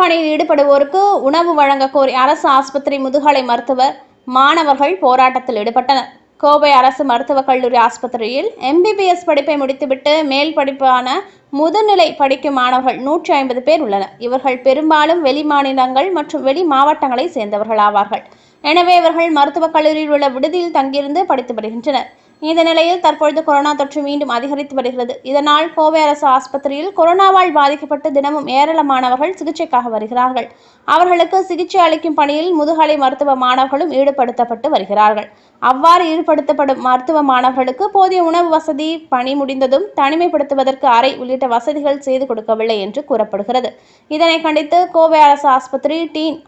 பணியில் ஈடுபடுவோருக்கு உணவு வழங்க கோரி அரசு ஆஸ்பத்திரி முதுகலை மருத்துவர் மாணவர்கள் போராட்டத்தில் ஈடுபட்டனர். கோவை அரசு மருத்துவக் கல்லூரி ஆஸ்பத்திரியில் MBBS படிப்பை முடித்துவிட்டு மேல் படிப்பான முதுநிலை படிக்கும் மாணவர்கள் 150 பேர் உள்ளனர். இவர்கள் பெரும்பாலும் வெளி மாநிலங்கள் மற்றும் வெளி மாவட்டங்களை சேர்ந்தவர்கள் ஆவார்கள். எனவே இவர்கள் மருத்துவக் கல்லூரியில் உள்ள விடுதியில் தங்கியிருந்து படித்து வருகின்றனர். இந்த நிலையில் தற்பொழுது கொரோனா தொற்று மீண்டும் அதிகரித்து வருகிறது. இதனால் கோவை அரசு ஆஸ்பத்திரியில் கொரோனாவால் பாதிக்கப்பட்டு தினமும் ஏராளமானவர்கள் சிகிச்சைக்காக வருகிறார்கள். அவர்களுக்கு சிகிச்சை அளிக்கும் பணியில் முதுகலை மருத்துவ மாணவர்களும் ஈடுபடுத்தப்பட்டு வருகிறார்கள். அவ்வாறு ஈடுபடுத்தப்படும் மருத்துவ மாணவர்களுக்கு போதிய உணவு வசதி, பணி முடிந்ததும் தனிமைப்படுத்துவதற்கு அறை உள்ளிட்ட வசதிகள் செய்து கொடுக்கவில்லை என்று கூறப்படுகிறது. இதனை கண்டித்து கோவை அரசு ஆஸ்பத்திரி டீன்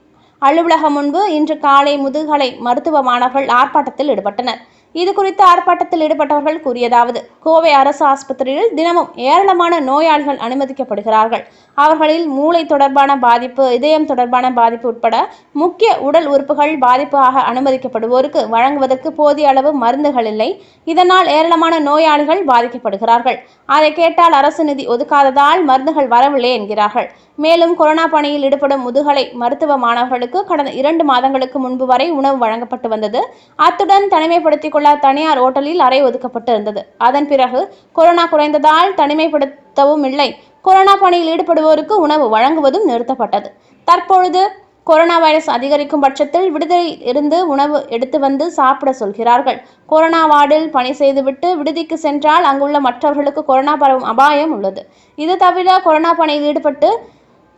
அலுவலகம் முன்பு இன்று காலை முதுகலை மருத்துவ மாணவர்கள் ஆர்ப்பாட்டத்தில் ஈடுபட்டனர். இதுகுறித்து ஆர்ப்பாட்டத்தில் ஈடுபட்டவர்கள் கூறியதாவது: கோவை அரசு ஆஸ்பத்திரியில் தினமும் ஏராளமான நோயாளிகள் அனுமதிக்கப்படுகிறார்கள். அவர்களில் மூளை தொடர்பான பாதிப்பு, இதயம் தொடர்பான பாதிப்பு உட்பட முக்கிய உடல் உறுப்புகள் பாதிப்பாக அனுமதிக்கப்படுவோருக்கு வழங்குவதற்கு போதிய அளவு மருந்துகள் இல்லை. இதனால் ஏராளமான நோயாளிகள் பாதிக்கப்படுகிறார்கள். அதை கேட்டால் அரசு நிதி ஒதுக்காததால் மருந்துகள் வரவில்லை என்கிறார்கள். மேலும் கொரோனா பணியில் ஈடுபடும் முதுகலை மருத்துவ மாணவர்களுக்கு கடந்த 2 மாதங்களுக்கு முன்பு வரை உணவு வழங்கப்பட்டு வந்தது. அத்துடன் தனிமைப்படுத்திக் கொள்ள தனியார் ஓட்டலில் அறை ஒதுக்கப்பட்டு இருந்தது. அதன் பிறகு கொரோனா குறைந்ததால் தனிமைப்படுத்தவும் இல்லை. கொரோனா பணியில் ஈடுபடுவோருக்கு உணவு வழங்குவதும் நிறுத்தப்பட்டது. தற்பொழுது கொரோனா வைரஸ் அதிகரிக்கும் பட்சத்தில் விடுதியில் இருந்து உணவு எடுத்து வந்து சாப்பிட சொல்கிறார்கள். கொரோனா வார்டில் பணி செய்துவிட்டு விடுதிக்கு சென்றால் அங்குள்ள மற்றவர்களுக்கு கொரோனா பரவும் அபாயம் உள்ளது. இது தவிர கொரோனா பணியில் ஈடுபட்டு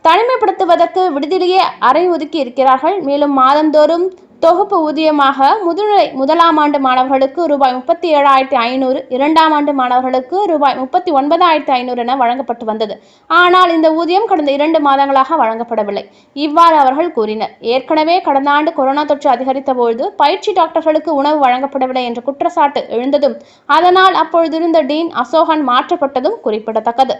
தனிமைப்படுத்துவதற்கு விடுதியிலேயே அறை ஒதுக்கி இருக்கிறார்கள். மேலும் மாதந்தோறும் தொகுப்பு ஊதியமாக முதுநிலை 1ஆம் ஆண்டு மாணவர்களுக்கு ரூபாய் 37,500, 2ஆம் ஆண்டு மாணவர்களுக்கு ரூபாய் 39,500 என வழங்கப்பட்டு வந்தது. ஆனால் இந்த ஊதியம் கடந்த 2 மாதங்களாக வழங்கப்படவில்லை. இவ்வாறு அவர்கள் கூறினர். ஏற்கனவே கடந்த ஆண்டு கொரோனா தொற்று அதிகரித்த பொழுது பயிற்சி டாக்டர்களுக்கு உணவு வழங்கப்படவில்லை என்ற குற்றச்சாட்டு எழுந்ததும் அதனால் அப்பொழுதிருந்த டீன் அசோகன் மாற்றப்பட்டதும் குறிப்பிடத்தக்கது.